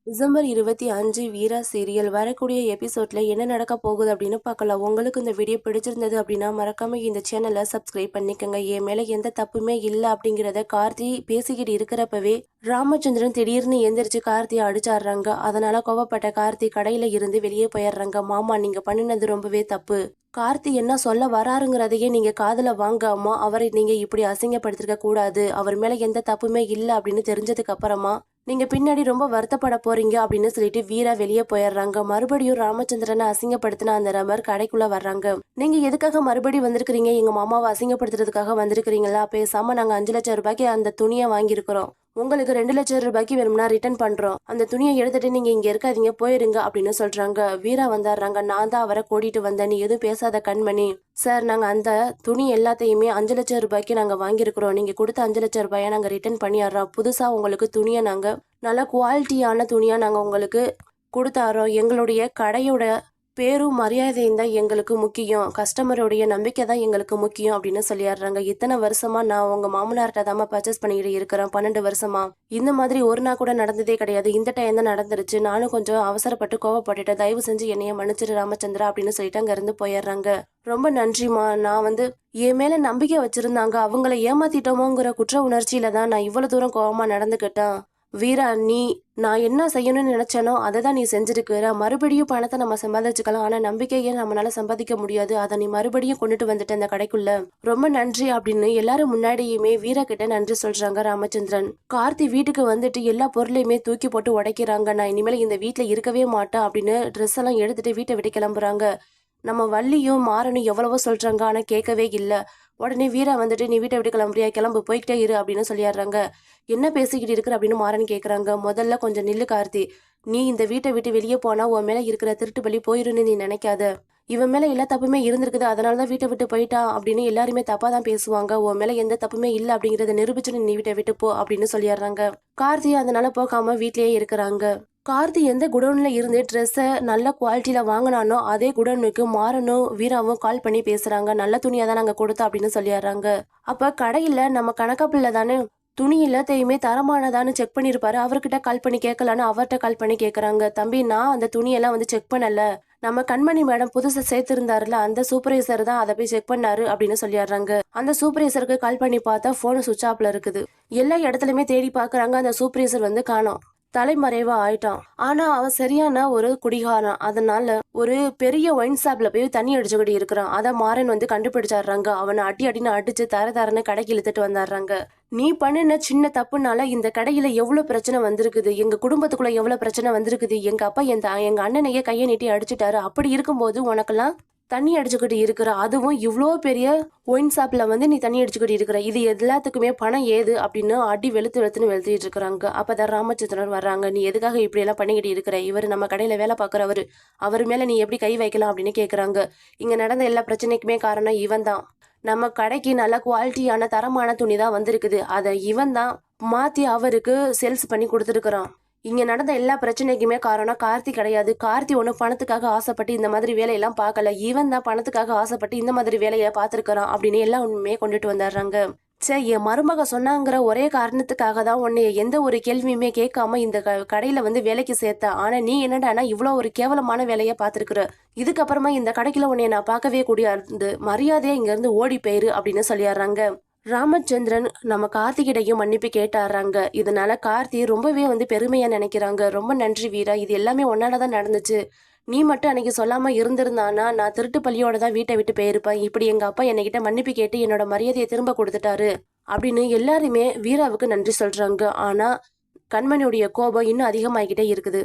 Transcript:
December 25 வீரா serial வரக்கூடிய எபிசோட்ல என்ன நடக்க போகுது அப்படின்னு பார்க்கலாம். உங்களுக்கு இந்த வீடியோ பிடிச்சிருந்தது அப்படின்னா மறக்காம இந்த சேனலை சப்ஸ்கிரைப் பண்ணிக்கோங்க. என் மேல எந்த தப்புமே இல்லை அப்படிங்கிறத கார்த்தி பேசிக்கிட்டு இருக்கிறப்பவே ராமச்சந்திரன் திடீர்னு எந்திரிச்சு கார்த்தியை அடிச்சாடுறாங்க. அதனால கோவப்பட்ட கார்த்தி கடையில இருந்து வெளியே போயிடுறாங்க. மாமா, நீங்க பண்ணினது ரொம்பவே தப்பு. கார்த்தி என்ன சொல்ல வராருங்கிறதையே நீங்க காதுல வாங்காம அவரை நீங்க இப்படி அசிங்கப்படுத்திருக்க கூடாது. அவர் மேல எந்த தப்புமே இல்லை அப்படின்னு தெரிஞ்சதுக்கு அப்புறமா நீங்க பின்னாடி ரொம்ப வருத்தப்பட போறீங்க அப்படின்னு சொல்லிட்டு வீரா வெளியே போயிடுறாங்க. மறுபடியும் ராமச்சந்திரனை அசிங்கப்படுத்தின அந்த நபர் கடைக்குள்ள வர்றாங்க. நீங்க எதுக்காக மறுபடியும் வந்திருக்கிறீங்க? எங்க மாமாவை அசிங்கப்படுத்துறதுக்காக வந்திருக்கிறீங்களா? பேசாம நாங்க 5 லட்சம் ரூபாய்க்கு அந்த துணியை வாங்கியிருக்கிறோம். உங்களுக்கு 2 லட்சம் ரூபாய்க்கு வேணும்னா ரிட்டர்ன் பண்றோம். அந்த துணியை எடுத்துட்டு நீங்க இங்க இருக்காதீங்க, போயிருங்க அப்படின்னு சொல்றாங்க. வீரா வந்தாடுறாங்க. நான் தான் அவரை கூட்டிட்டு வந்தேன், நீ எதுவும் பேசாத கண்மணி. சார், நாங்க அந்த துணி எல்லாத்தையுமே 5 லட்சம் ரூபாய்க்கு நாங்க வாங்கியிருக்கிறோம். நீங்க கொடுத்த 5 லட்சம் ரூபாயை நாங்க ரிட்டர்ன் பண்ணிடுறோம். புதுசா உங்களுக்கு துணியை நாங்க நல்ல குவாலிட்டியான துணியா நாங்க உங்களுக்கு கொடுத்தாரோம். எங்களுடைய கடையோட பேரும் மரியாதையும் தான் எங்களுக்கு முக்கியம். கஸ்டமருடைய நம்பிக்கை தான் எங்களுக்கு முக்கியம் அப்படின்னு சொல்லிடுறாங்க. இத்தனை வருஷமா நான் உங்க மாமனார்கிட்ட தான் பர்ச்சேஸ் பண்ணிக்கிட்டு இருக்கிறேன். 12 வருஷமா இந்த மாதிரி ஒரு நாள் கூட நடந்ததே கிடையாது. இந்த டைம் தான் நடந்துருச்சு. நானும் கொஞ்சம் அவசரப்பட்டு கோவப்பட்டுட்டேன். தயவு செஞ்சு என்னைய மன்னிச்சிரு ராமச்சந்திரா அப்படின்னு சொல்லிட்டு அங்க இருந்து போயிடுறாங்க. ரொம்ப நன்றிமா. நான் என் மேல நம்பிக்கை வச்சிருந்தாங்க, அவங்கள ஏமாத்திட்டோமோங்கிற குற்ற உணர்ச்சியில தான் நான் இவ்வளவு தூரம் கோவமா நடந்துக்கிட்டேன். வீரா, நான் என்ன செய்யணும்னு நினைச்சேனோ அதை தான் நீ செஞ்சிருக்கிற. மறுபடியும் பணத்தை நம்ம சம்பாதிச்சுக்கலாம், ஆனா நம்பிக்கையை நம்மளால சம்பாதிக்க முடியாது. அதை நீ மறுபடியும் கொண்டுட்டு வந்துட்ட இந்த கடைக்குள்ள. ரொம்ப நன்றி அப்படின்னு எல்லாரும் முன்னாடியுமே வீரா கிட்ட நன்றி சொல்றாங்க ராமச்சந்திரன். கார்த்தி வீட்டுக்கு வந்துட்டு எல்லா பொருளையுமே தூக்கி போட்டு உடைக்கிறாங்க. நான் இனிமேல் இந்த வீட்டுல இருக்கவே மாட்டேன் அப்படின்னு ட்ரெஸ் எல்லாம் எடுத்துட்டு வீட்டை விட்டு கிளம்புறாங்க. நம்ம வள்ளியும் மாறனும் எவ்வளவோ சொல்றாங்க, ஆனா கேட்கவே இல்லை. உடனே வீரா வந்துட்டு நீ வீட்டை விட்டு கிளம்புறியா, கிளம்பு, போய்கிட்டே இரு அப்படின்னு சொல்லிடுறாங்க. என்ன பேசிக்கிட்டு இருக்கிற அப்படின்னு மாறன் கேட்குறாங்க. முதல்ல கொஞ்சம் நில்லு கார்த்தி. நீ இந்த வீட்டை விட்டு வெளியே போனா உன் மேல இருக்கிற திருட்டு பலி போயிருன்னு நீ நினைக்காத. இவன் மேல எல்லா தப்புமே இருந்திருக்குது, அதனாலதான் வீட்டை விட்டு போயிட்டான் அப்படின்னு எல்லாருமே தப்பா தான் பேசுவாங்க. உன் மேல எந்த தப்புமே இல்லை அப்படிங்கறத நிரூபிச்சுன்னு நீ வீட்டை விட்டு போ அப்படின்னு சொல்லிடுறாங்க. கார்த்தி அதனால போகாம வீட்லயே இருக்கிறாங்க. கார்த்தி எந்த குடோன்ல இருந்து ட்ரெஸ்ஸை நல்ல குவாலிட்டியில வாங்கினானோ அதே குடோனுக்கு மாறனும் வீராவும் கால் பண்ணி பேசுறாங்க. நல்ல துணியா தான் நாங்க கொடுத்தோம் அப்படின்னு சொல்லிடுறாங்க. அப்ப கடையில நம்ம கணக்கா பிள்ளை தானே துணி எல்லாத்தையுமே தரமானதான்னு செக் பண்ணிருப்பாரு. அவர்கிட்ட கால் பண்ணி கேட்கலான்னு அவர்கிட்ட கால் பண்ணி கேக்குறாங்க. தம்பி, நான் அந்த துணியெல்லாம் செக் பண்ணல. நம்ம கண்மணி மேடம் புதுசா சேர்த்திருந்தாருல, அந்த சூப்பர்வைசர் தான் அதை போய் செக் பண்ணாரு அப்படின்னு சொல்லிடுறாங்க. அந்த சூப்பர்வைசருக்கு கால் பண்ணி பார்த்தா போன் சுவிட்ச் ஆப்ல இருக்குது. எல்லா இடத்துலயுமே தேடி பாக்குறாங்க. அந்த சூப்பர்வைசர் காணோம், தலைமறைவா ஆயிட்டான். ஆனா அவன் சரியான ஒரு குடிகாரன். அதனால ஒரு பெரிய ஒயின் ஷாப்ல போய் தண்ணி அடிச்சுக்கிட்டு இருக்கிறான். அத மாறன் கண்டுபிடிச்சாடுறாங்க. அவனை அடின்னு அடிச்சு தரன்னு கடைக்கு இழுத்துட்டு வந்தாடுறாங்க. நீ பண்ணின சின்ன தப்புனால இந்த கடையில எவ்வளவு பிரச்சனை வந்திருக்குது, எங்க குடும்பத்துக்குள்ள எவ்வளவு பிரச்சனை வந்திருக்குது. எங்க அப்பா எங்க அண்ணனையே கையை நீட்டி அடிச்சுட்டாரு. அப்படி இருக்கும்போது உனக்கெல்லாம் தண்ணி அடிச்சுக்கிட்டு இருக்கிற, அதுவும் இவ்வளோ பெரிய ஒயின் ஷாப்ல நீ தண்ணி அடிச்சுக்கிட்டு இருக்கிற, இது எல்லாத்துக்குமே பணம் ஏது அப்படின்னு அடி வெளுத்துன்னு வெளுத்திட்டு இருக்கிறாங்க. அப்பதான் ராமச்சந்திரன் வர்றாங்க. நீ எதுக்காக இப்படி எல்லாம் பண்ணிக்கிட்டு இருக்கிற? இவர் நம்ம கடையில வேலை பார்க்குறவரு, அவர் மேல நீ எப்படி கை வைக்கலாம் அப்படின்னு கேக்குறாங்க. இங்க நடந்த எல்லா பிரச்சனைக்குமே காரணம் இவன் தான். நம்ம கடைக்கு நல்ல குவாலிட்டியான தரமான துணி தான் வந்திருக்குது, அதை இவன் தான் மாத்தி அவருக்கு சேல்ஸ் பண்ணி கொடுத்துருக்குறான். இங்க நடந்த எல்லா பிரச்சனைக்குமே காரணம் கார்த்தி கிடையாது. கார்த்தி ஒண்ணு பணத்துக்காக ஆசைப்பட்டு இந்த மாதிரி வேலையெல்லாம் பார்க்கல. இவன் தான் பணத்துக்காக ஆசைப்பட்டு இந்த மாதிரி வேலையை பார்த்திருக்கிறான் அப்படின்னு எல்லா உண்மையே கொண்டுட்டு வந்துடுறாங்க. சே, என் மருமக சொன்னாங்கிற ஒரே காரணத்துக்காக தான் உன்னைய எந்த ஒரு கேள்வியுமே கேட்காம இந்த கடையில வேலைக்கு சேர்த்த. ஆனா நீ என்னடானா இவ்வளவு ஒரு கேவலமான வேலையை பார்த்திருக்கிற. இதுக்கப்புறமா இந்த கடைக்குள்ள உன்னைய நான் பார்க்கவே கூடியாது. மரியாதையா இங்க இருந்து ஓடி போயிரு அப்படின்னு சொல்லிடுறாங்க. ராமச்சந்திரன் நம்ம கார்த்திகிட்டையும் மன்னிப்பு கேட்டாடுறாங்க. இதனால கார்த்தி ரொம்பவே பெருமையா நினைக்கிறாங்க. ரொம்ப நன்றி வீரா, இது எல்லாமே உன்னாலதான் நடந்துச்சு. நீ மட்டும் அன்னைக்கு சொல்லாம இருந்திருந்தானா நான் திருட்டு பள்ளியோட தான் வீட்டை விட்டு போயிருப்பேன். இப்படி எங்க அப்பா என்கிட்ட மன்னிப்பு கேட்டு என்னோட மரியாதையை திரும்ப கொடுத்துட்டாரு அப்படின்னு எல்லாருமே வீராவுக்கு நன்றி சொல்றாங்க. ஆனா கண்மணியுடைய கோபம் இன்னும் அதிகமாகிக்கிட்டே இருக்குது.